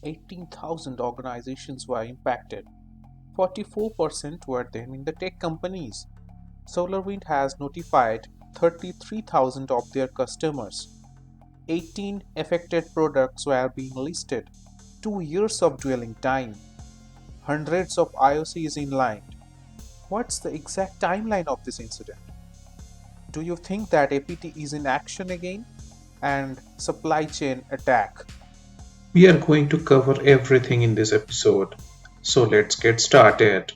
18,000 organizations were impacted. 44% were then in the tech companies. SolarWind has notified 33,000 of their customers. 18 affected products were being listed. 2 years of dwelling time. Hundreds of IOCs inlined. What's the exact timeline of this incident? Do you think that APT is in action again? And supply chain attack. We are going to cover everything in this episode. So let's get started.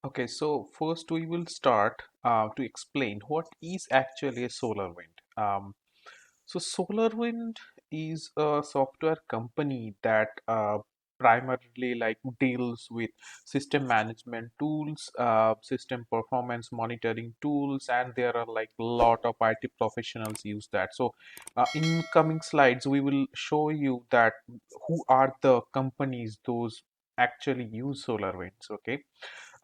Okay, so first we will start to explain what is actually a solar wind. So SolarWind is a software company that primarily like deals with system management tools, system performance monitoring tools, and there are like a lot of IT professionals use that. So in coming slides, we will show you that who are the companies those actually use SolarWinds. Okay.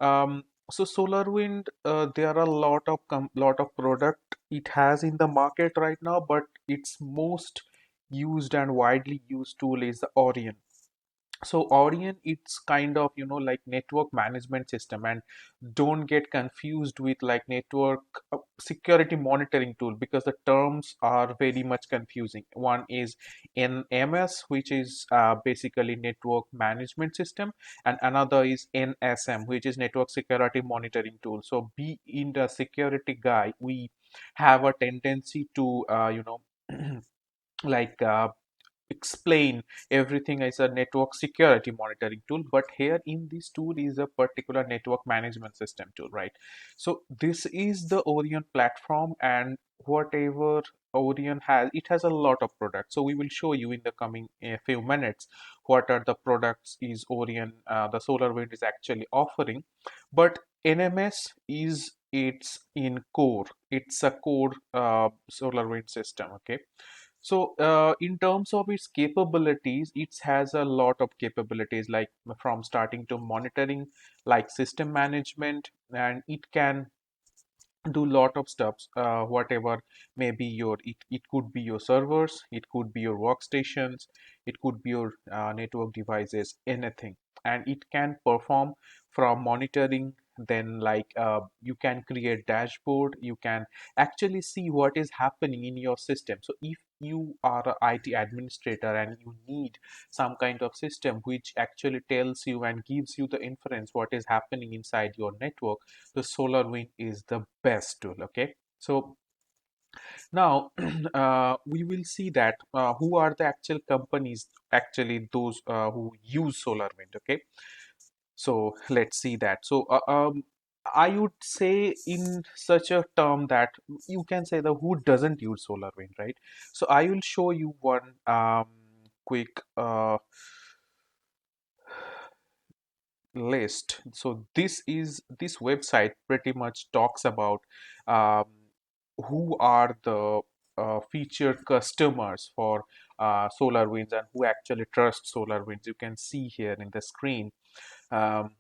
So SolarWind, there are a lot of product it has in the market right now, but its most used and widely used tool is the Orion. So Orion, it's kind of like network management system, and don't get confused with like network security monitoring tool because the terms are very much confusing. One is NMS, which is basically network management system, and another is NSM, which is network security monitoring tool. So be in the security guy, we have a tendency to like explain everything as a network security monitoring tool, but here in this tool is a particular network management system tool, right? So this is the Orion platform, and whatever Orion has, it has a lot of products. So we will show you in the coming few minutes what are the products is Orion, the SolarWind is actually offering. But NMS is it's in core, it's a core SolarWind system. Okay, so, in terms of its capabilities, it has a lot of capabilities, like from starting to monitoring, like system management, and it can do lot of stuffs. Whatever maybe it could be your servers, it could be your workstations, it could be your network devices, anything, and it can perform from monitoring. Then like you can create dashboard, you can actually see what is happening in your system. So if you are a IT administrator and you need some kind of system which actually tells you and gives you the inference what is happening inside your network, the SolarWind is the best tool. Okay, so now we will see that who are the actual companies, actually those who use SolarWind. Okay, so let's see that. So I would say in such a term that you can say the who doesn't use SolarWind, right? So I will show you one quick list. So this website pretty much talks about um, who are the featured customers for SolarWinds and who actually trust SolarWinds. You can see here in the screen. Um,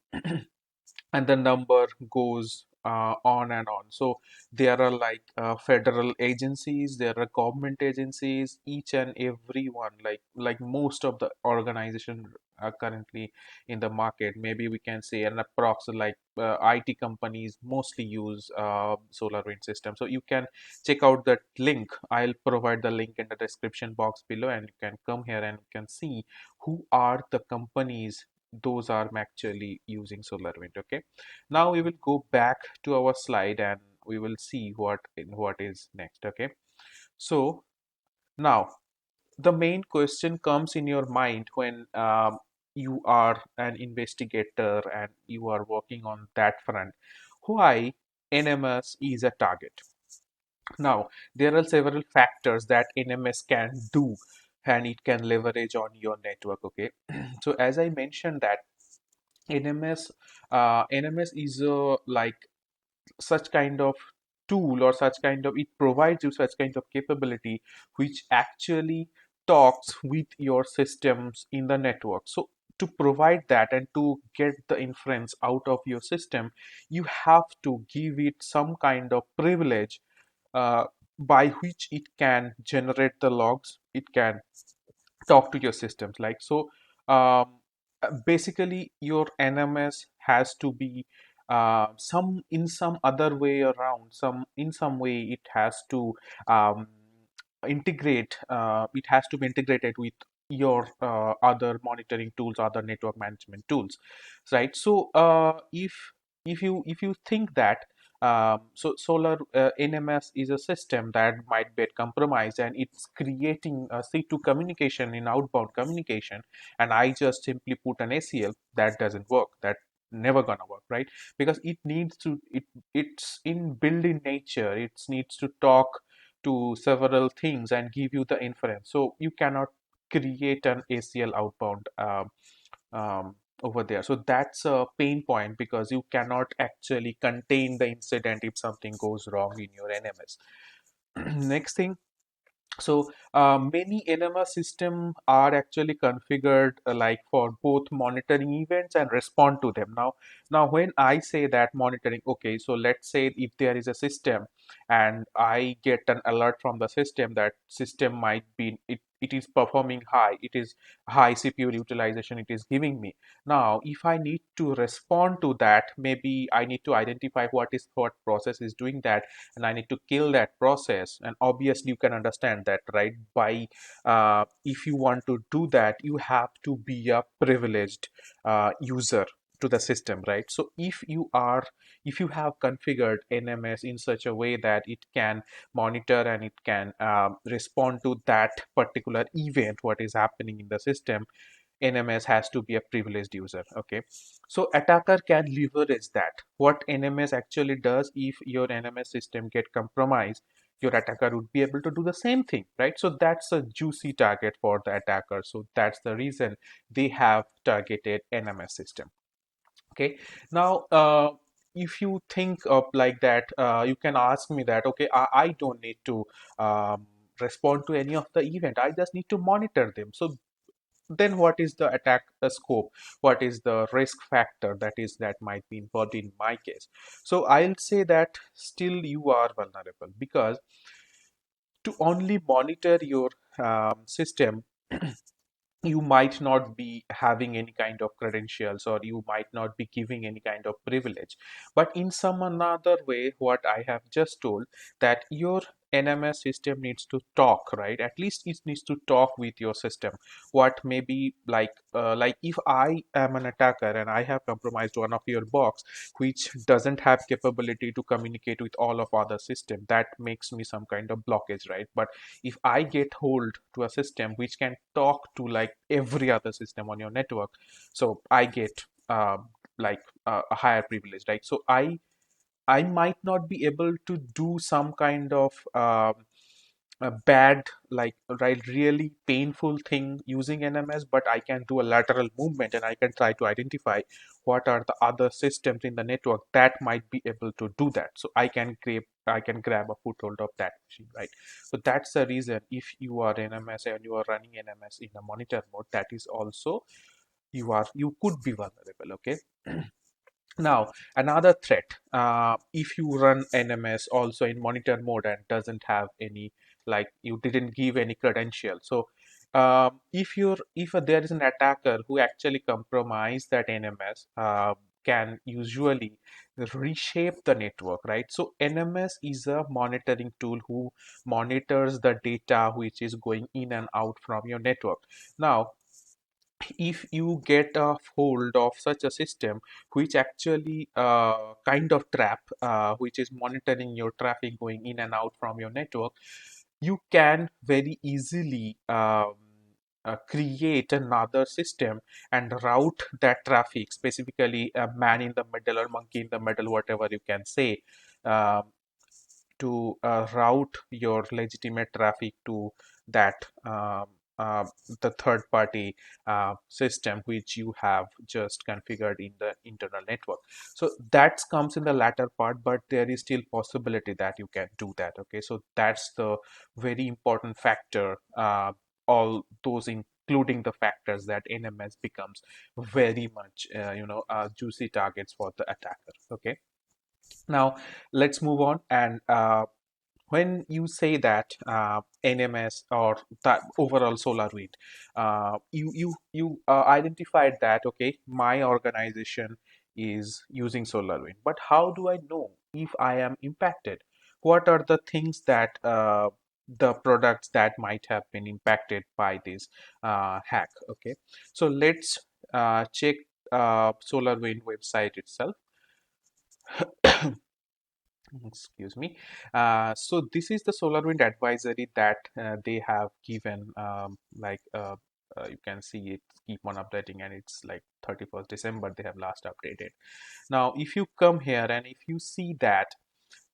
and the number goes on and on. So there are like federal agencies, there are government agencies, each and every one, like most of the organization are currently in the market. Maybe we can say an approx like IT companies mostly use SolarWind system. So you can check out that link. I'll provide the link in the description box below, and you can come here and you can see who are the companies those are actually using SolarWind. Okay, now we will go back to our slide and we will see what is next. Okay, so now the main question comes in your mind when you are an investigator and you are working on that front. Why NMS is a target? Now there are several factors that NMS can do and it can leverage on your network. Okay, so as I mentioned that NMS is like such kind of tool, or such kind of, it provides you such kind of capability which actually talks with your systems in the network. So to provide that and to get the inference out of your system, you have to give it some kind of privilege uh, by which it can generate the logs, it can talk to your systems. Like so, basically, your NMS has to be some in some other way around. Some in some way, it has to um, integrate. It has to be integrated with your other monitoring tools, other network management tools, right? So, if you think that so solar NMS is a system that might get compromised and it's creating a C2 communication in outbound communication, and I just simply put an ACL, that doesn't work. That never gonna work, right? Because it needs to it's in built in nature. It needs to talk to several things and give you the inference. So you cannot create an ACL outbound um, over there. So that's a pain point because you cannot actually contain the incident if something goes wrong in your NMS. Next thing, so many NMS system are actually configured like for both monitoring events and respond to them. Now when I say that monitoring, okay, so let's say if there is a system and I get an alert from the system that system might be it is performing high, it is high CPU utilization it is giving me. Now if I need to respond to that, maybe I need to identify what process is doing that, and I need to kill that process. And obviously, you can understand that, right? By if you want to do that, you have to be a privileged user to the system, right? So if you have configured NMS in such a way that it can monitor and it can respond to that particular event, what is happening in the system, NMS has to be a privileged user. Okay, so attacker can leverage that. What NMS actually does, if your NMS system get compromised, your attacker would be able to do the same thing, right? So that's a juicy target for the attacker. So that's the reason they have targeted NMS system. Okay, now if you think of like that, you can ask me that, okay, I don't need to respond to any of the event. I just need to monitor them. So then what is the attack scope, what is the risk factor that might be involved in my case? So I'll say that still you are vulnerable because to only monitor your system, you might not be having any kind of credentials or you might not be giving any kind of privilege, but in some another way, what I have just told, that your NMS system needs to talk, right? At least it needs to talk with your system. What may be like if I am an attacker and I have compromised one of your box which doesn't have capability to communicate with all of other system, that makes me some kind of blockage, right? But if I get hold to a system which can talk to like every other system on your network, so I get a higher privilege, right? So I might not be able to do some kind of a bad, like, right, really painful thing using NMS, but I can do a lateral movement and I can try to identify what are the other systems in the network that might be able to do that. So I can grab a foothold of that machine, right? So that's the reason if you are NMS and you are running NMS in a monitor mode, that is also you could be vulnerable. Okay. Now, another threat, if you run NMS also in monitor mode and doesn't have any, like you didn't give any credential. So, if there is an attacker who actually compromise that NMS, can usually reshape the network, right? So, NMS is a monitoring tool who monitors the data which is going in and out from your network. Now, if you get a hold of such a system which actually kind of trap which is monitoring your traffic going in and out from your network, you can very easily create another system and route that traffic, specifically a man in the middle or monkey in the middle, whatever you can say, um, to route your legitimate traffic to that uh, the third party system which you have just configured in the internal network. So that comes in the latter part, but there is still possibility that you can do that. Okay, so that's the very important factor, all those in including the factors that NMS becomes very much juicy targets for the attacker. Okay, now let's move on. And when you say that NMS or that overall SolarWind, you identified that, okay, my organization is using SolarWind, but how do I know if I am impacted? What are the things that the products that might have been impacted by this hack? Okay, so let's check SolarWind website itself. Excuse me. So this is the SolarWind advisory that they have given. You can see it keep on updating, and it's like 31st December they have last updated. Now, if you come here and if you see that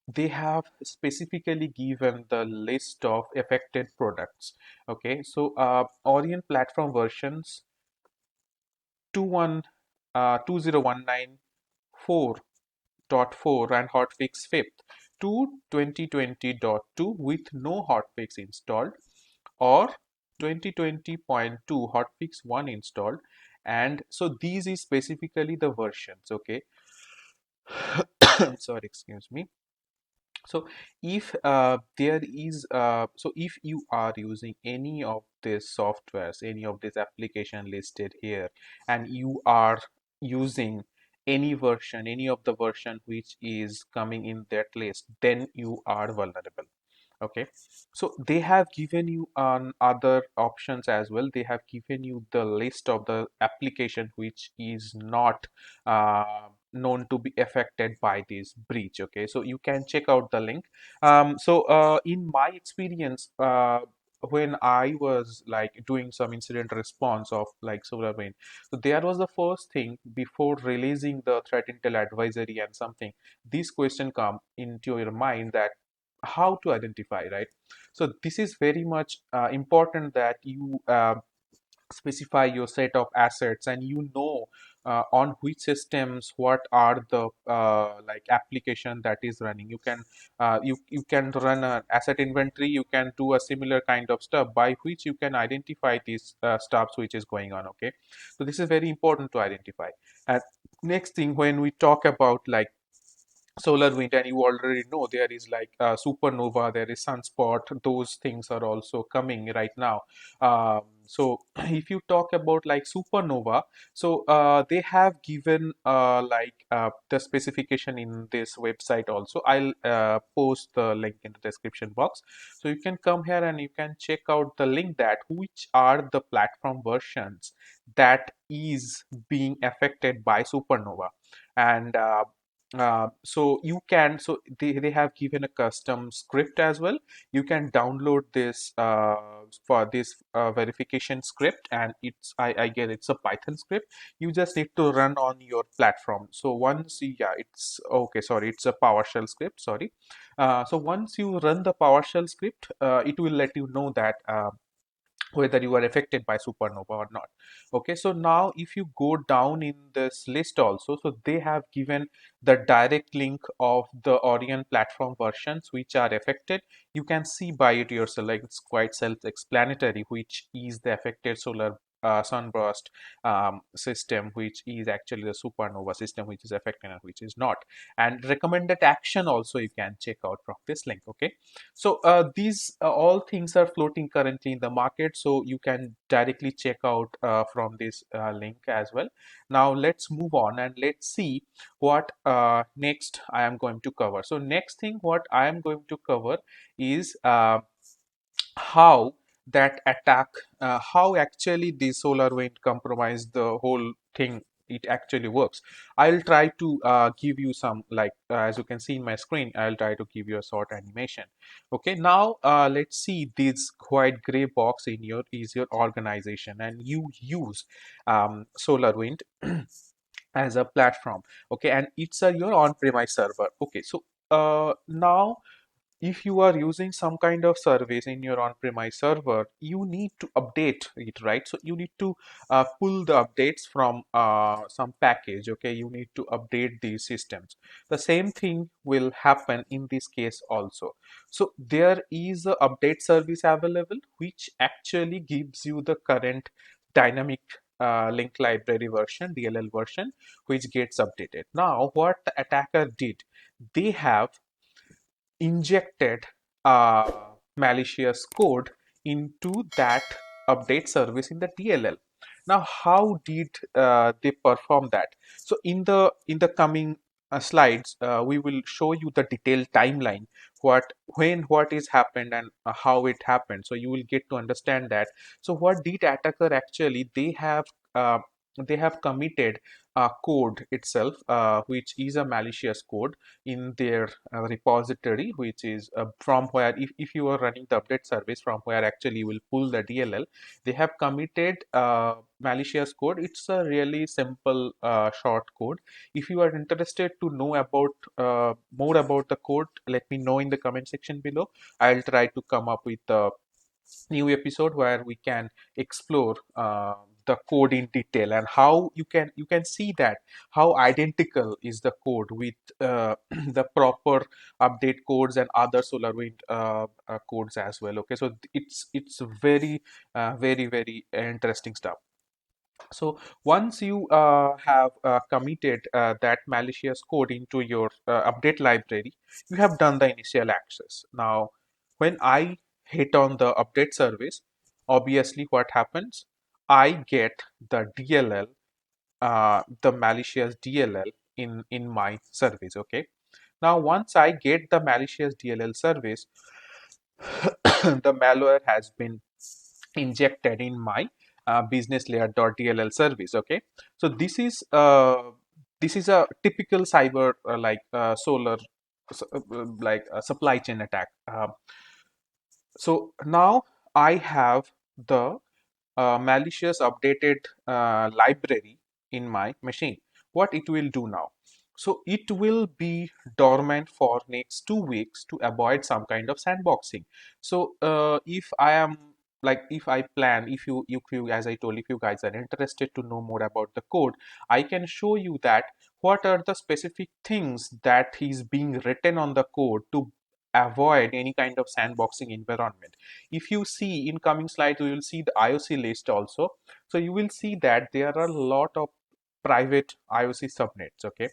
they have specifically given the list of affected products. Okay, so Orion platform versions 21 2019.4 and hotfix 5th to 2020.2 with no hotfix installed, or 2020.2 hotfix 1 installed. And so these is specifically the versions. Okay, sorry, excuse me. So if if you are using any of these softwares, any of this application listed here, and you are using any of the version which is coming in that list, then you are vulnerable. Okay, so they have given you on other options as well. They have given you the list of the application which is not known to be affected by this breach. Okay, so you can check out the link. In my experience, when I was like doing some incident response of like SolarWind, so there was the first thing before releasing the threat intel advisory and something. This question come into your mind that how to identify, right? So this is very much important that you specify your set of assets, and you know on which systems what are the like application that is running. You can you can run an asset inventory, you can do a similar kind of stuff by which you can identify these stuffs which is going on. Okay, so this is very important to identify. And next thing, when we talk about like SolarWind, and you already know there is like supernova, there is sunspot, those things are also coming right now. So if you talk about like supernova, so they have given the specification in this website also. I'll post the link in the description box, so you can come here and you can check out the link that which are the platform versions that is being affected by supernova. And they have given a custom script as well. You can download this for this verification script, and I get it's a Python script. You just need to run on your platform. So once you, yeah, it's okay, sorry, it's a PowerShell script, sorry. So once you run the PowerShell script, it will let you know that whether you are affected by supernova or not. Okay, so now if you go down in this list also, so they have given the direct link of the Orion platform versions which are affected. You can see by it yourself, like it's quite self-explanatory which is the affected solar sunburst system, which is actually the supernova system which is affected and which is not. And recommended action also you can check out from this link. Okay, so these all things are floating currently in the market, so you can directly check out from this link as well. Now let's move on and let's see what next I am going to cover. So next thing what I am going to cover is how that attack, how actually the SolarWind compromise the whole thing. It actually works. I'll try to give you some like as you can see in my screen. I'll try to give you a short animation. Okay, now let's see this white gray box in your is your organization, and you use SolarWind as a platform. Okay, and it's a your on-premise server. Okay, so now if you are using some kind of service in your on-premise server, you need to update it, right? So you need to pull the updates from some package. Okay, you need to update these systems. The same thing will happen in this case also. So there is a update service available which actually gives you the current dynamic link library version, DLL version, which gets updated. Now what the attacker did, they have injected uh, malicious code into that update service in the DLL. Now, how did they perform that? So, in the coming slides, we will show you the detailed timeline, what is happened and how it happened. So you will get to understand that. So, what did attacker actually? Uh, they have committed code itself, which is a malicious code in their repository, which is from where, if you are running the update service, from where actually you will pull the DLL. They have committed malicious code. It's a really simple short code. If you are interested to know about more about the code, let me know in the comment section below. I'll try to come up with a new episode where we can explore the code in detail, and how you can see that how identical is the code with the proper update codes and other SolarWind codes as well. Okay, so it's very very interesting stuff. So once you have committed that malicious code into your update library, you have done the initial access. Now, when I hit on the update service, obviously what happens? I get the DLL, the malicious DLL in my service. Okay. Now, once I get the malicious DLL service, the malware has been injected in my business layer.dll service. Okay, so this is a typical cyber solar like a supply chain attack. So now I have the malicious updated library in my machine. What it will do now? So it will be dormant for next 2 weeks to avoid some kind of sandboxing. So if I am like if I plan, if you as I told, if you guys are interested to know more about the code, I can show you that what are the specific things that is being written on the code to avoid any kind of sandboxing environment. If you see in coming slides, you will see the IOC list also. So you will see that there are a lot of private IOC subnets. Okay,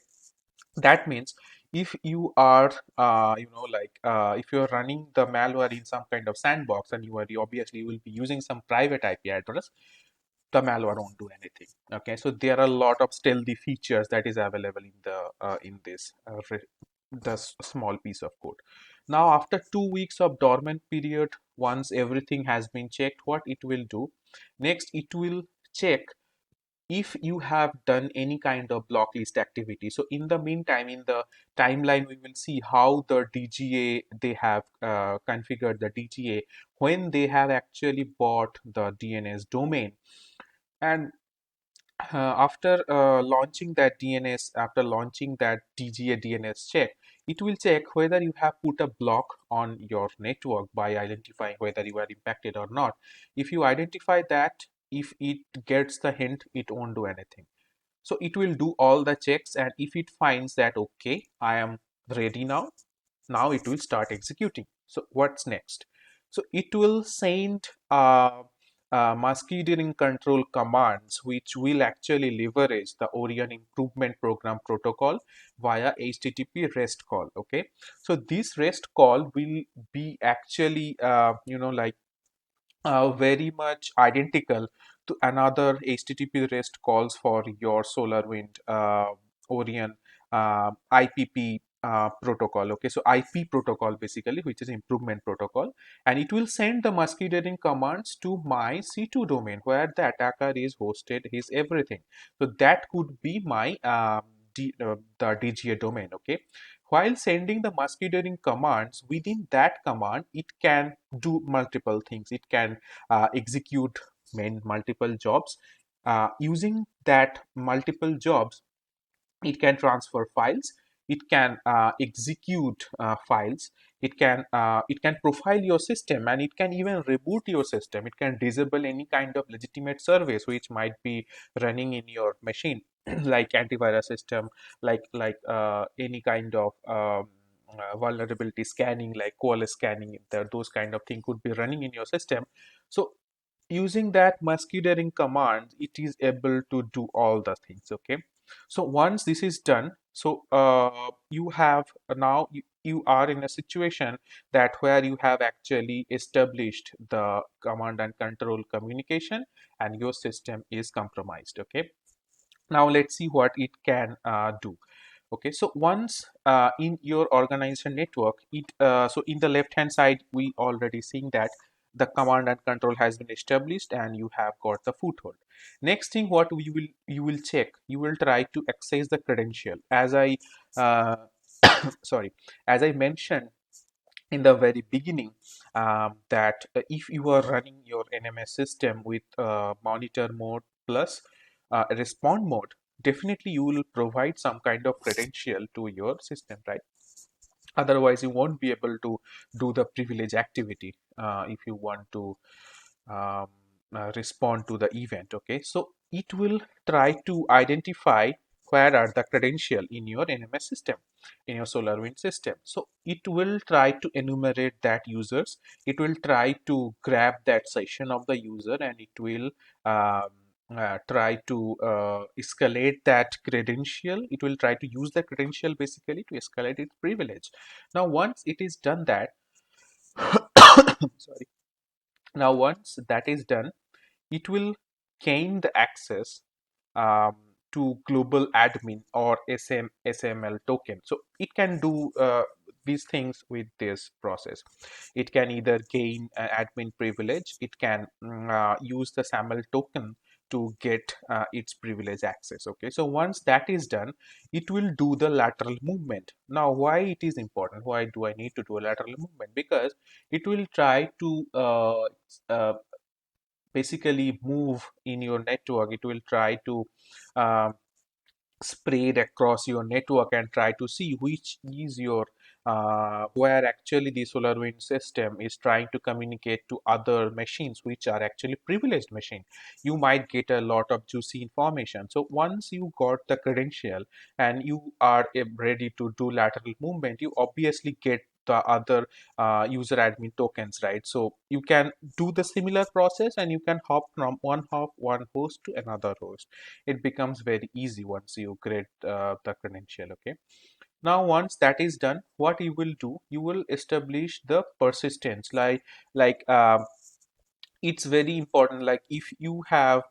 that means if you are if you are running the malware in some kind of sandbox, and you obviously will be using some private IP address, the malware won't do anything. Okay, so there are a lot of stealthy features that is available in this small piece of code. Now, after 2 weeks of dormant period, once everything has been checked, what it will do next? It will check if you have done any kind of block list activity. So in the meantime, in the timeline, we will see how the DGA, they have configured the DGA when they have actually bought the DNS domain. And after launching that DNS, after launching that DGA DNS check, it will check whether you have put a block on your network by identifying whether you are impacted or not. If you identify that, if it gets the hint, it won't do anything. So it will do all the checks, and if it finds that okay, I am ready now, now it will start executing. So what's next? So it will send masquerading control commands, which will actually leverage the Orion improvement program protocol via HTTP REST call. Okay, so this REST call will be actually very much identical to another HTTP REST calls for your SolarWind Orion IPP protocol. Okay, so IP protocol basically, which is improvement protocol, and it will send the masquerading commands to my C2 domain where the attacker is hosted his everything. So that could be my the DGA domain. Okay, while sending the masquerading commands, within that command, it can do multiple things. It can execute multiple jobs. Using that multiple jobs, it can transfer files, it can execute files, it can profile your system, and it can even reboot your system. It can disable any kind of legitimate service which might be running in your machine like antivirus system, any kind of vulnerability scanning like koala scanning, those kind of thing could be running in your system. So using that musketeering command, it is able to do all the things. Okay, so once this is done, so you have now you are in a situation that where you have actually established the command and control communication and your system is compromised. Okay, now let's see what it can do. Okay, so once in your organization network, so in the left hand side we already seeing that the command and control has been established and you have got the foothold. Next thing what you will check, you will try to access the credential. As I uh, sorry, as I mentioned in the very beginning, that if you are running your NMS system with monitor mode plus respond mode, definitely you will provide some kind of credential to your system, right? Otherwise you won't be able to do the privilege activity if you want to um, respond to the event. Okay, so it will try to identify where are the credential in your NMS system, in your SolarWinds system. So it will try to enumerate that users, it will try to grab that session of the user, and it will um, try to escalate that credential. It will try to use the credential basically to escalate its privilege. Now once it is done that sorry, now once that is done, it will gain the access um, to global admin or SML token. So it can do these things with this process. It can either gain an admin privilege, it can use the SAML token to get its privilege access. Okay, so once that is done, it will do the lateral movement. Now why it is important, why do I need to do a lateral movement? Because it will try to uh, basically move in your network. It will try to um, spread across your network and try to see which is your where actually the SolarWinds system is trying to communicate to other machines which are actually privileged machine. You might get a lot of juicy information. So once you got the credential and you are ready to do lateral movement, you obviously get the other user admin tokens, right? So you can do the similar process and you can hop from one host to another host. It becomes very easy once you create the credential. Okay, now once that is done, what you will do, you will establish the persistence. Like it's very important, like if you have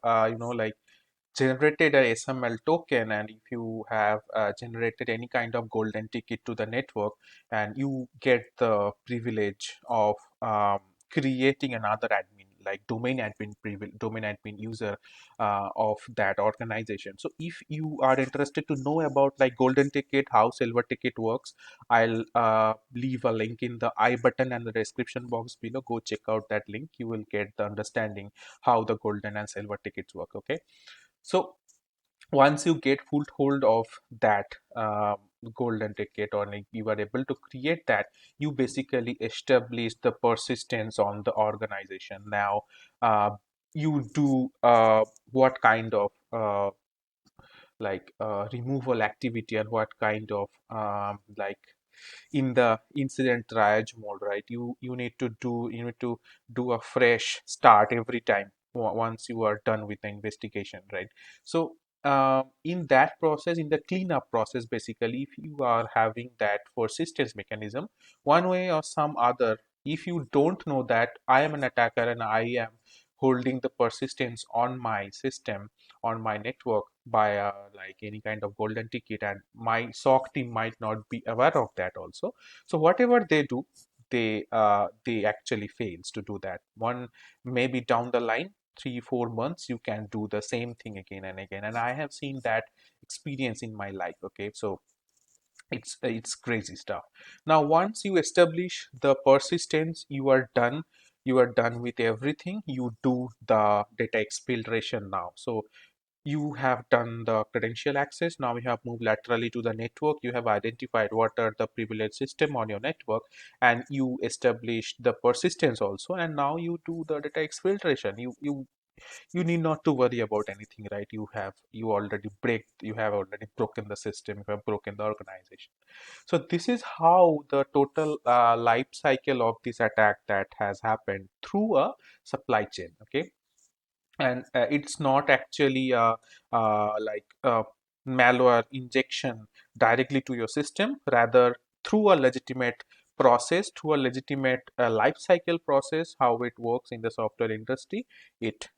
generated a SML token, and if you have generated any kind of golden ticket to the network, and you get the privilege of creating another admin, like domain admin user of that organization. So if you are interested to know about like golden ticket, how silver ticket works, I'll leave a link in the I button and the description box below. Go check out that link, you will get the understanding how the golden and silver tickets work. Okay, so once you get full hold of that golden ticket, or like you are able to create that, you basically establish the persistence on the organization. Now you do what kind of removal activity, and what kind of in the incident triage mode, right? You need to do a fresh start every time once you are done with the investigation, right? So in that process, in the cleanup process, basically, if you are having that persistence mechanism, one way or some other, if you don't know that I am an attacker and I am holding the persistence on my system, on my network by like any kind of golden ticket, and my SOC team might not be aware of that also. So whatever they do, they actually fails to do that. One, maybe down the line, 3 4 months, you can do the same thing again and again, and I have seen that experience in my life. Okay, so it's crazy stuff. Now once you establish the persistence, you are done. You are done with everything. You do the data exfiltration now. So You have done the credential access. Now you have moved laterally to the network. You have identified what are the privileged system on your network, and you established the persistence also. And now you do the data exfiltration. You need not to worry about anything, right? You have already broken the system. You have broken the organization. So this is how the total life cycle of this attack that has happened through a supply chain. Okay, and it's not actually like a malware injection directly to your system, rather through a legitimate process, through a legitimate life cycle process. How it works in the software industry, it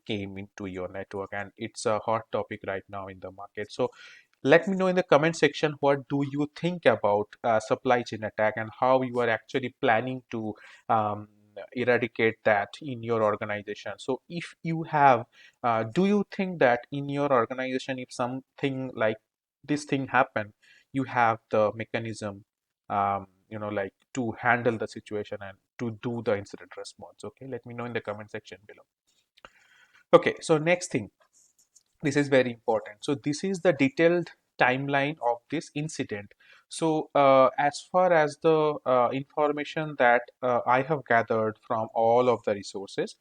came into your network, and it's a hot topic right now in the market. So let me know in the comment section, what do you think about supply chain attack, and how you are actually planning to um, eradicate that in your organization. So if you have, do you think that in your organization, if something like this thing happen, you have the mechanism, like to handle the situation and to do the incident response? Okay, let me know in the comment section below. Okay, so next thing, this is very important. So this is the detailed timeline of this incident. So as far as the information that I have gathered from all of the resources,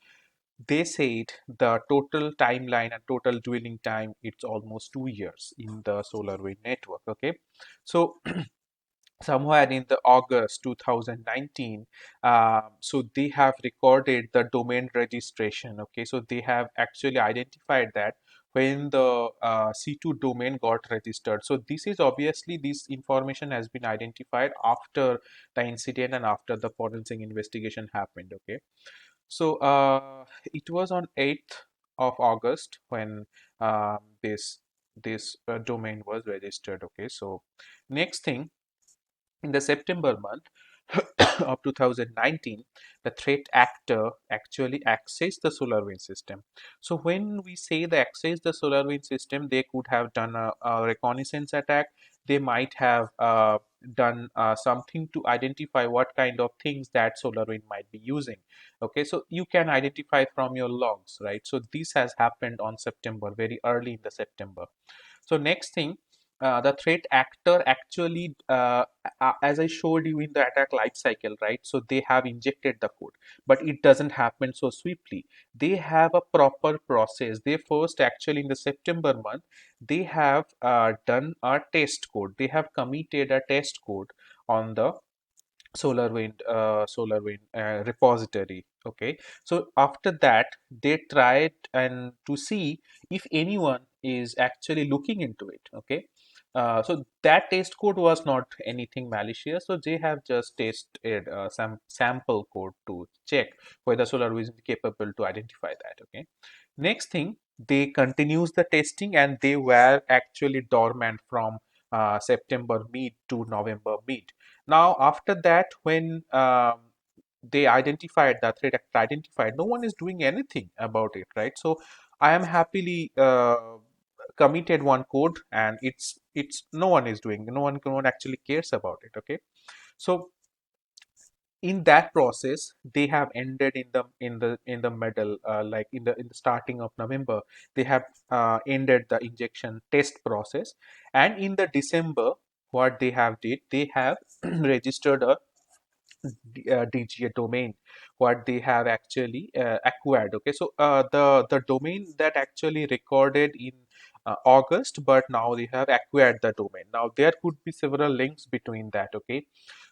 they said the total timeline and total dwelling time, it's almost 2 years in the SolarWind network. Okay, so somewhere in the August 2019, so they have recorded the domain registration. Okay, so they have actually identified that when the C2 domain got registered. So this is obviously, this information has been identified after the incident and after the forensic investigation happened. Okay, so it was on 8th of August when this domain was registered. Okay, so next thing, in the September month of 2019, the threat actor actually accessed the SolarWinds system. So when we say they access the SolarWinds system, they could have done a reconnaissance attack. They might have done something to identify what kind of things that SolarWind might be using. Okay, so you can identify from your logs, right? So this has happened on September, very early in the September. So next thing, the threat actor actually, as I showed you in the attack life cycle, right? So they have injected the code, but it doesn't happen so swiftly. They have a proper process. They first, actually in the September month, they have done a test code. They have committed a test code on the SolarWind repository. Okay, so after that, they tried and to see if anyone is actually looking into it. Okay, so that test code was not anything malicious. So they have just tested some sample code to check whether SolarWind is capable to identify that. Okay, next thing, they continues the testing, and they were actually dormant from September mid to November mid. Now, after that, when they identified, the threat actor identified, no one is doing anything about it, right? So I am happily committed one code, and it's no one is doing, no one actually cares about it. Okay, so in that process, they have ended in the middle, like in the starting of November, they have ended the injection test process, and in the December, what they have did, they have registered a DGA domain, what they have actually acquired. Okay, so the domain that actually recorded in August, but now they have acquired the domain. Now there could be several links between that. Okay,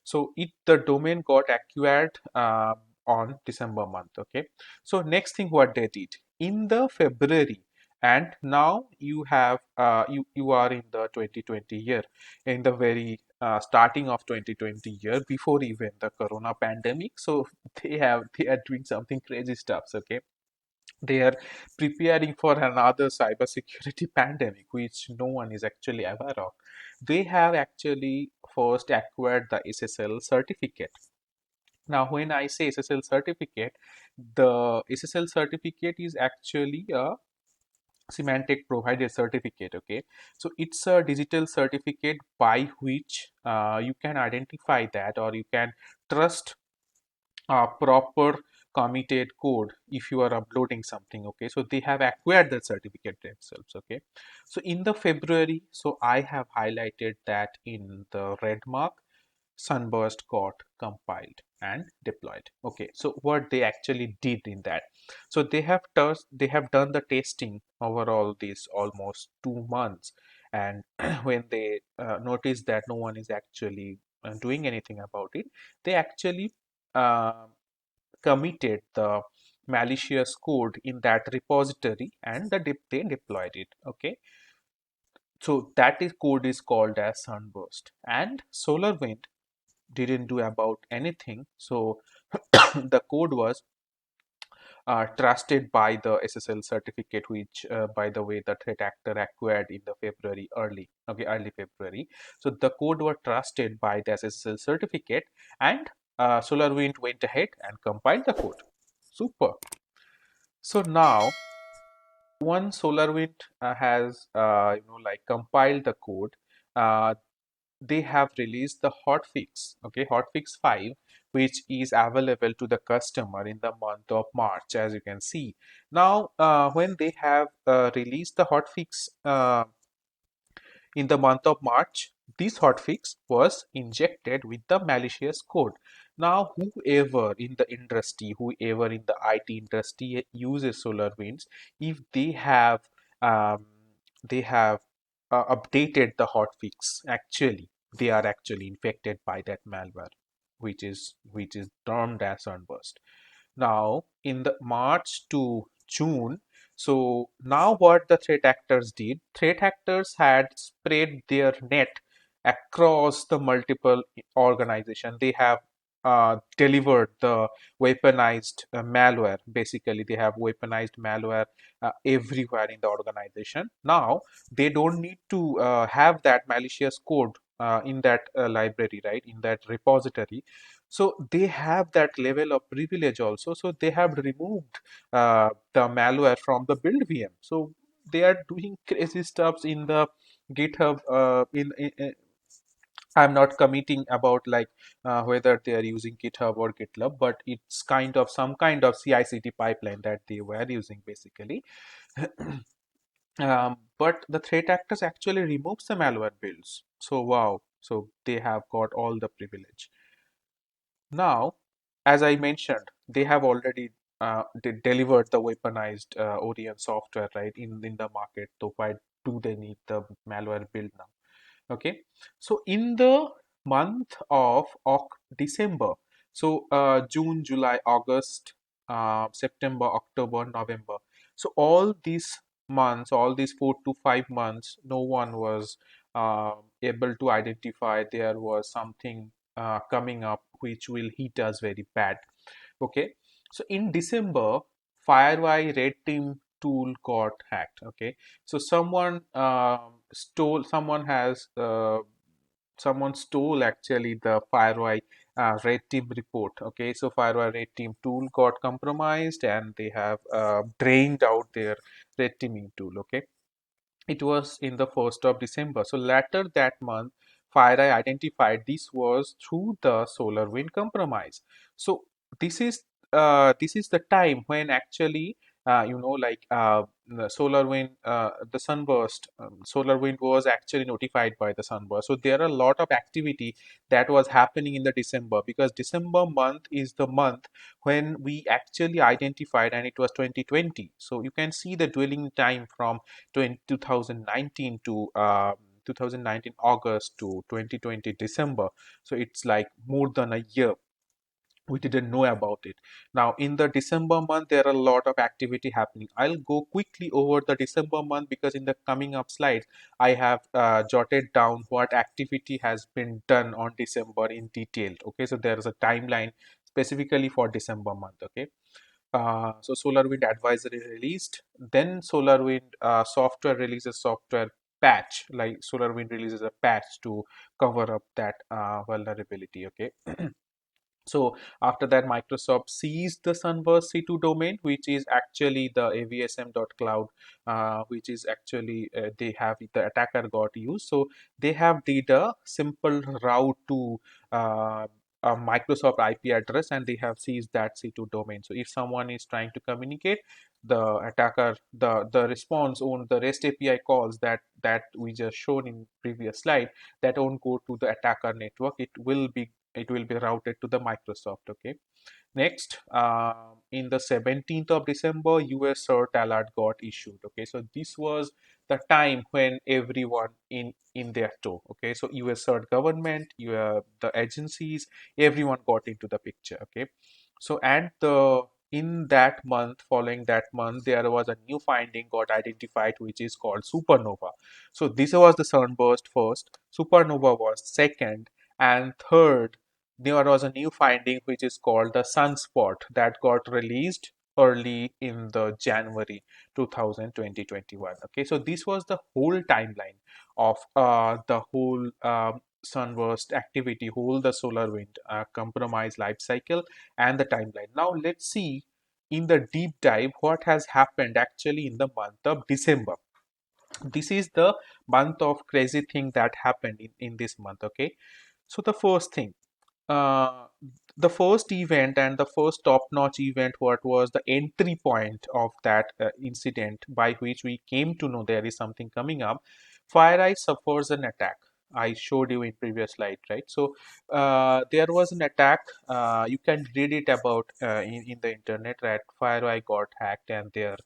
so the domain got acquired on December month. Okay, so next thing, what they did in the February, and now you have you are in the 2020 year, in the very starting of 2020 year, before even the corona pandemic. So they are doing something crazy stuffs. Okay, they are preparing for another cybersecurity pandemic, which no one is actually aware of. They have actually first acquired the SSL certificate. Now, when I say SSL certificate, the SSL certificate is actually a semantic provided certificate. Okay, so it's a digital certificate by which you can identify that, or you can trust proper committed code if you are uploading something. Okay, so they have acquired the certificate themselves. Okay, so in the February, so I have highlighted that in the red mark, Sunburst got compiled and deployed. Okay, so what they actually did in that, so they have done the testing over all these almost 2 months, and when they noticed that no one is actually doing anything about it, they actually uh, committed the malicious code in that repository, and they deployed it. Okay, so that is code is called as Sunburst, and SolarWind didn't do about anything. So the code was trusted by the SSL certificate, which, by the way, the threat actor acquired in the February early February. So the code was trusted by the SSL certificate, and SolarWind went ahead and compiled the code. Super. So now, once SolarWind has like compiled the code, uh, they have released the hotfix, okay, hotfix 5, which is available to the customer in the month of March, as you can see. Now, when they have released the hotfix in the month of March, this hotfix was injected with the malicious code. Now, whoever in the industry, whoever in the IT industry uses SolarWinds, if um, they have updated the hotfix, actually, they are actually infected by that malware, which is termed as Sunburst. Now, in the March to June, so now what the threat actors did, threat actors had spread their net across the multiple organization. They have delivered the weaponized malware. Basically, they have weaponized malware everywhere in the organization. Now, they don't need to have that malicious code in that library, right, in that repository. So they have that level of privilege also. So they have removed the malware from the build VM. So they are doing crazy stuffs in the GitHub. I'm not committing about like whether they are using GitHub or GitLab, but it's kind of some kind of CI/CD pipeline that they were using basically. But the threat actors actually removes the malware builds. So wow, so they have got all the privilege. Now, as I mentioned, they have already delivered the weaponized Orion software, right, in the market. So why do they need the malware build now? Okay, so in the month of December, so June, July, August, September, October, November. So all these months, all these 4 to 5 months, no one was able to identify there was something coming up which will hit us very bad. Okay, so in December, FireEye red team tool got hacked. Okay, so someone stole actually the FireEye red team report. Okay, so FireEye red team tool got compromised, and they have drained out their red teaming tool. Okay, it was in the 1st of December. So later that month, FireEye identified this was through the SolarWind compromise. So this is the time when actually the SolarWind, the Sunburst, SolarWind was actually notified by the Sunburst. So there are a lot of activity that was happening in the December, because December month is the month when we actually identified, and it was 2020. So you can see the dwelling time from 2019 to 2019 August to 2020 December. So it's like more than a year. We didn't know about it. Now, in the December month, there are a lot of activity happening. I'll go quickly over the December month, because in the coming up slides, I have jotted down what activity has been done on December in detail. Okay, so there is a timeline specifically for December month. Okay, so SolarWind advisory released, then SolarWind software releases software patch, like SolarWind releases a patch to cover up that vulnerability. Okay, so after that, Microsoft seized the Sunburst C2 domain, which is actually the avsm.cloud, which is actually they have the attacker got used. So they have did a simple route to a Microsoft IP address, and they have seized that C2 domain. So if someone is trying to communicate, the attacker, the response on the REST API calls that we just shown in previous slide, that won't go to the attacker network. It will be routed to the Microsoft. Okay. Next, in the 17th of December, US CERT alert got issued. Okay, so this was the time when everyone in their tow. Okay, so US CERT government, the agencies, everyone got into the picture. Okay, so and the in that month, following that month, there was a new finding got identified, which is called supernova. So this was the sunburst first, supernova was second, and third, there was a new finding which is called the sunspot that got released early in the January 2021. Okay, so this was the whole timeline of the whole sunburst activity, whole the SolarWind compromise life cycle and the timeline. Now let's see in the deep dive what has happened actually in the month of December. This is the month of crazy thing that happened in this month. Okay, so uh, the first event and the first top-notch event, what was the entry point of that incident by which we came to know there is something coming up. FireEye suffers an attack. I showed you in previous slide, right? So there was an attack. You can read it about in the internet, right? FireEye got hacked and their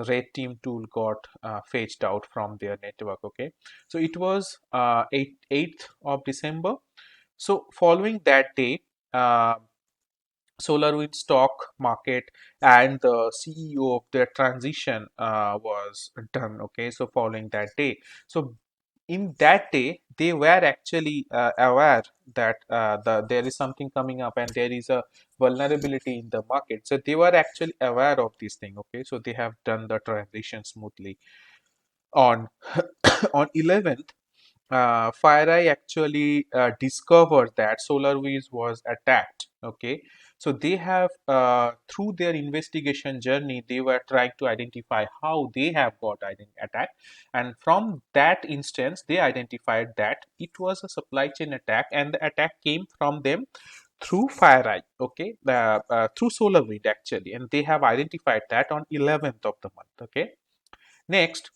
red team tool got fetched out from their network. Okay, so it was 8th of December. So following that day, uh, SolarWinds stock market and the CEO of their transition was done. Okay, so following that day, so in that day they were actually aware that there is something coming up and there is a vulnerability in the market. So they were actually aware of this thing. Okay, so they have done the transition smoothly. On on 11th, FireEye actually discovered that SolarWinds was attacked. Okay, so they have through their investigation journey, they were trying to identify how they have got attacked, and from that instance, they identified that it was a supply chain attack, and the attack came from them through FireEye. Okay, through SolarWinds actually, and they have identified that on 11th of the month. Okay, next,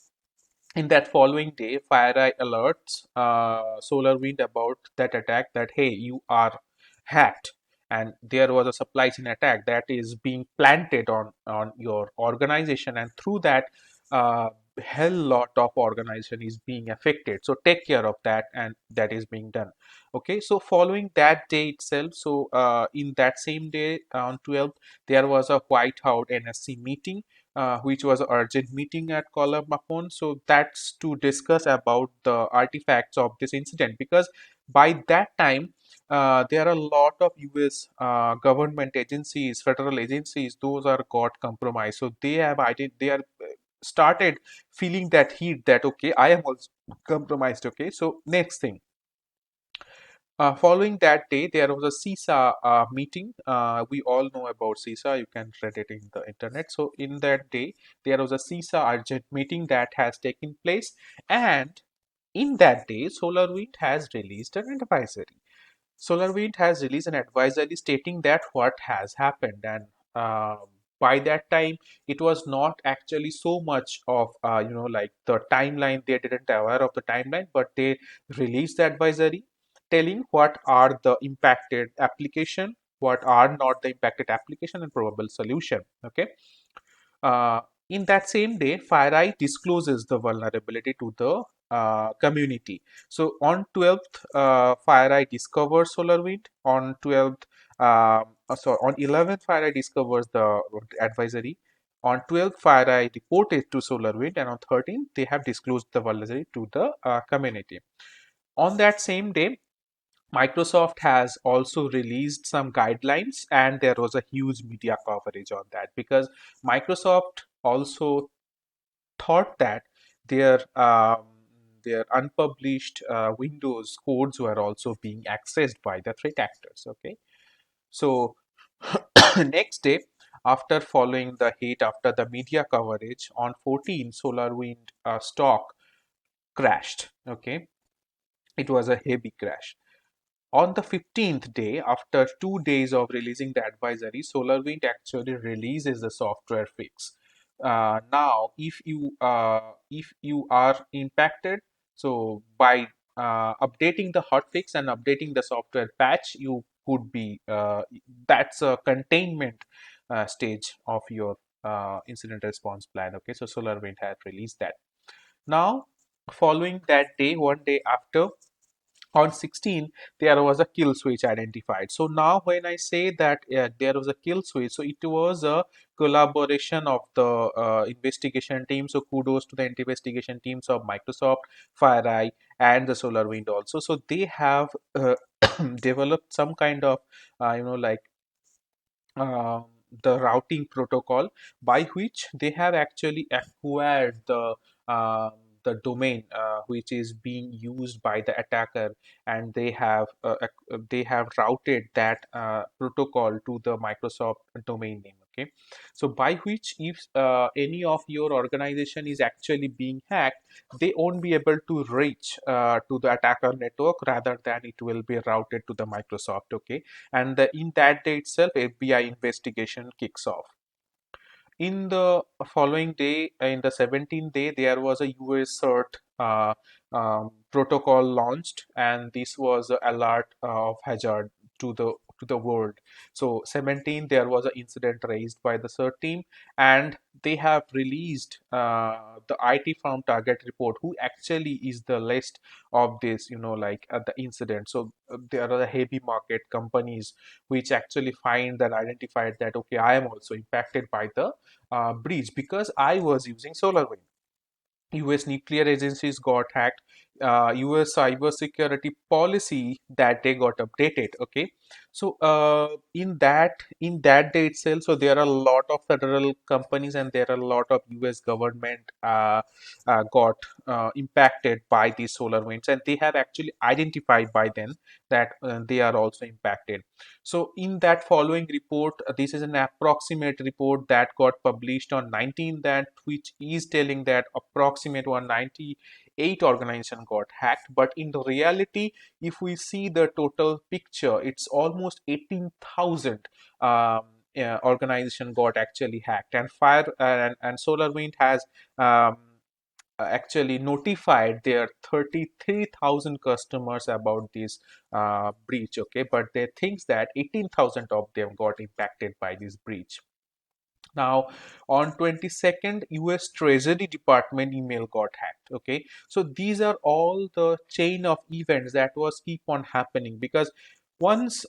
in that following day, FireEye alerts SolarWind about that attack, that hey, you are hacked, and there was a supply chain attack that is being planted on your organization, and through that, hell lot of organization is being affected. So take care of that, and that is being done. Okay, so following that day itself, so in that same day on 12th, there was a Whiteout NSC meeting, which was an urgent meeting at Column. So that's to discuss about the artifacts of this incident, because by that time there are a lot of US government agencies, federal agencies, those are got compromised. So they are started feeling that heat, that okay, I am also compromised. Okay, so next thing, following that day, there was a CISA meeting. We all know about CISA. You can read it in the internet. So in that day, there was a CISA urgent meeting that has taken place, and in that day, SolarWind has released an advisory. SolarWind has released an advisory stating that what has happened, and uh, by that time, it was not actually so much of like the timeline. They didn't aware of the timeline, but they released the advisory telling what are the impacted application, what are not the impacted application, and probable solution. Okay. Uh, in that same day, FireEye discloses the vulnerability to the community. So on 12th, FireEye discovers SolarWind. On 12th, on 11th, FireEye discovers the advisory. On 12th, FireEye reported to SolarWind, and on 13th, they have disclosed the vulnerability to the community. On that same day, Microsoft has also released some guidelines, and there was a huge media coverage on that, because Microsoft also thought that their their unpublished Windows codes were also being accessed by the threat actors. Okay, so next day, after following the hit, after the media coverage, on 14, SolarWind stock crashed. Okay, it was a heavy crash. On the 15th day, after 2 days of releasing the advisory, SolarWind actually releases the software fix. Now, if you are impacted, so by updating the hotfix and updating the software patch, you could be that's a containment stage of your incident response plan. Okay, so SolarWind had released that. Now, following that day, one day after, on 16 there was a kill switch identified. So now when I say that there was a kill switch, so it was a collaboration of the investigation team. So kudos to the investigation teams of Microsoft, FireEye, and the SolarWind also. So they have developed some kind of like um, the routing protocol by which they have actually acquired um, the domain which is being used by the attacker, and they have routed that protocol to the Microsoft domain name. Okay, so by which if any of your organization is actually being hacked, they won't be able to reach to the attacker network, rather than it will be routed to the Microsoft. Okay, and in that day itself FBI investigation kicks off. In the following day, in the 17th day, there was a US CERT protocol launched, and this was an alert of hazard to the world. So 17, there was an incident raised by the CERT team, and they have released the IT firm target report, who actually is the list of this, the incident. So there are the heavy market companies which actually find that identified that, okay, I am also impacted by the breach because I was using SolarWinds. US nuclear agencies got hacked. US cybersecurity policy that day got updated. Okay, so in that day itself, so there are a lot of federal companies and there are a lot of US government got impacted by these SolarWinds, and they have actually identified by then that they are also impacted. So in that following report, this is an approximate report that got published on 19, that which is telling that approximate 198 organization got hacked. But in the reality, if we see the total picture, it's almost 18,000 organization got actually hacked. And and SolarWind has um, actually notified their 33,000 customers about this breach. Okay, but they think that 18,000 of them got impacted by this breach. Now, on 22nd, US Treasury Department email got hacked. Okay, so these are all the chain of events that was keep on happening, because once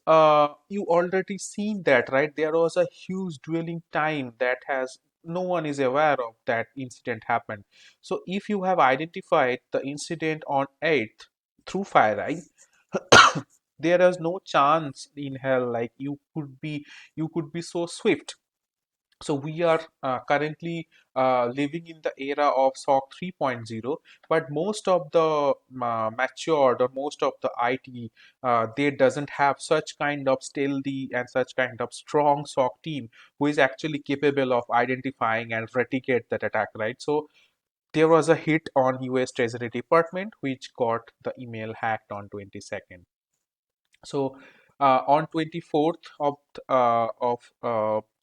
you already seen that, right, there was a huge dwelling time that has no one is aware of that incident happened. So if you have identified the incident on 8th through FireEye, there is no chance in hell like you could be so swift. So we are currently living in the era of SOC 3.0, but most of the matured or most of the IT, they doesn't have such kind of stealthy and such kind of strong SOC team who is actually capable of identifying and replicate that attack, right? So there was a hit on US Treasury Department, which got the email hacked on 22nd. So on 24th of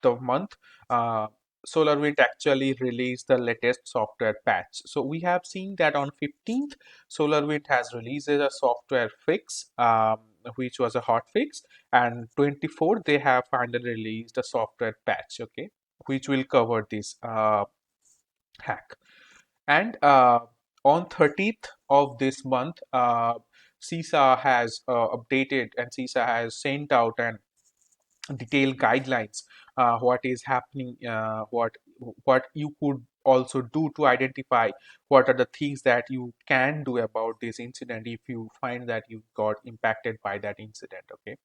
the month, uh, SolarWind actually released the latest software patch. So we have seen that on 15th, SolarWind has released a software fix, which was a hot fix, and 24th they have finally released a software patch. Okay, which will cover this hack. And on 30th of this month, CISA has updated and CISA has sent out an detailed guidelines what is happening, what you could also do to identify what are the things that you can do about this incident if you find that you got impacted by that incident. Okay,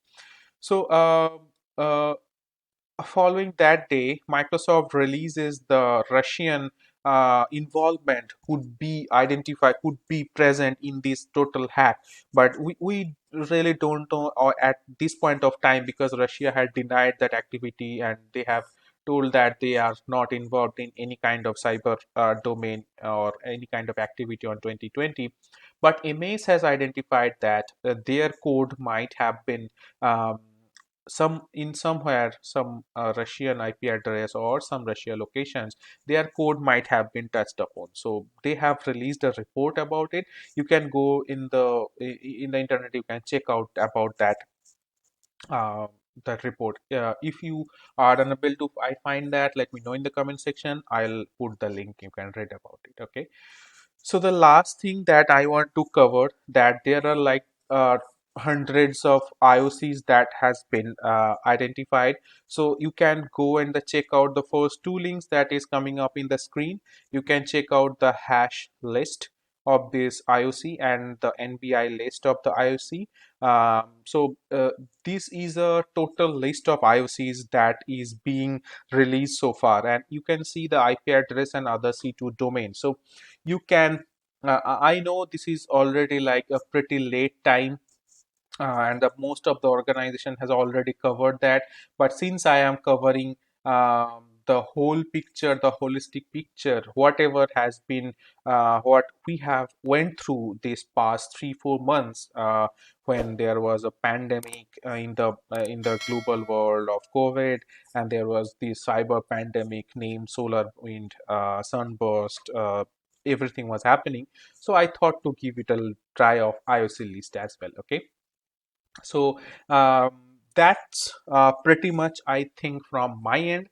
so following that day, Microsoft releases the Russian involvement could be identified, could be present in this total hack. But we really don't know at this point of time, because Russia had denied that activity and they have told that they are not involved in any kind of cyber domain or any kind of activity on 2020. but Amaze has identified that their code might have been um, somewhere some Russian IP address or some Russia locations, their code might have been touched upon. So they have released a report about it. You can go in the internet. You can check out about uh, that report. If you are unable to I find that, let me know in the comment section. I'll put the link. You can read about it. Okay. So the last thing that I want to cover, that there are like hundreds of IOCs that has been identified. So you can go and check out the first two links that is coming up in the screen. You can check out the hash list of this IOC and the NBI list of the IOC. This is a total list of IOCs that is being released so far, and you can see the IP address and other C2 domains. So you can I know this is already like a pretty late time, and most of the organization has already covered that, but since I am covering the whole picture, the holistic picture, whatever has been what we have went through this past 3-4 months, when there was a pandemic in the global world of COVID, and there was the cyber pandemic named SolarWind sunburst, everything was happening. So I thought to give it a try of IOC list as well. Okay. So that's pretty much I think from my end.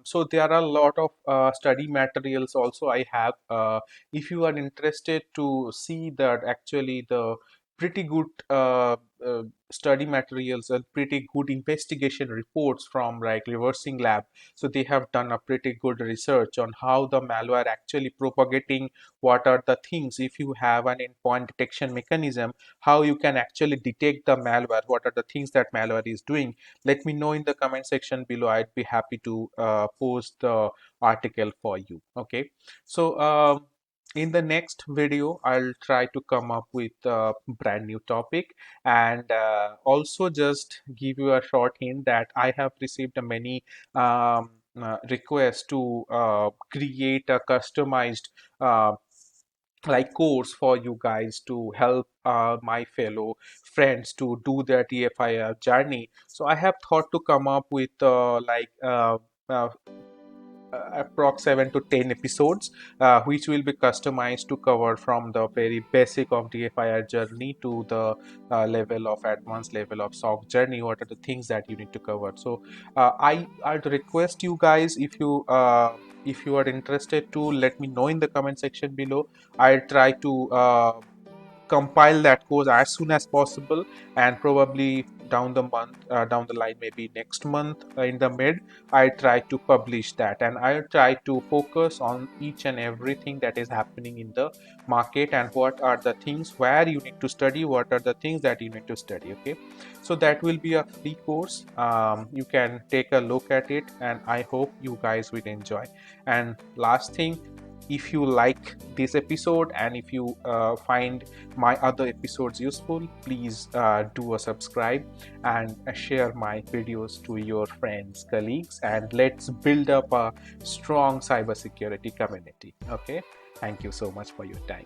So there are a lot of study materials also I have. If you are interested to see that, actually the pretty good uh, study materials and pretty good investigation reports from like reversing lab. So they have done a pretty good research on how the malware actually propagating, what are the things if you have an endpoint detection mechanism, how you can actually detect the malware, what are the things that malware is doing. Let me know in the comment section below. I'd be happy to post the article for you. Okay. So in the next video I'll try to come up with a brand new topic, and also just give you a short hint that I have received many requests to create a customized uh, like course for you guys to help my fellow friends to do their TFIR journey. So I have thought to come up with uh, approx 7 to 10 episodes, which will be customized to cover from the very basic of DFIR journey to the level of advanced level of SOC journey. What are the things that you need to cover? So I'd request you guys, if you are interested, to let me know in the comment section below. I'll try to compile that course as soon as possible, and probably down the line, maybe next month, in the mid, I try to publish that, and I try to focus on each and everything that is happening in the market, and what are the things where you need to study, what are the things that you need to study. Okay. So that will be a free course. You can take a look at it, and I hope you guys will enjoy. And last thing, if you like this episode and if you find my other episodes useful, please do a subscribe and share my videos to your friends, colleagues, and let's build up a strong cybersecurity community. Okay. Thank you so much for your time.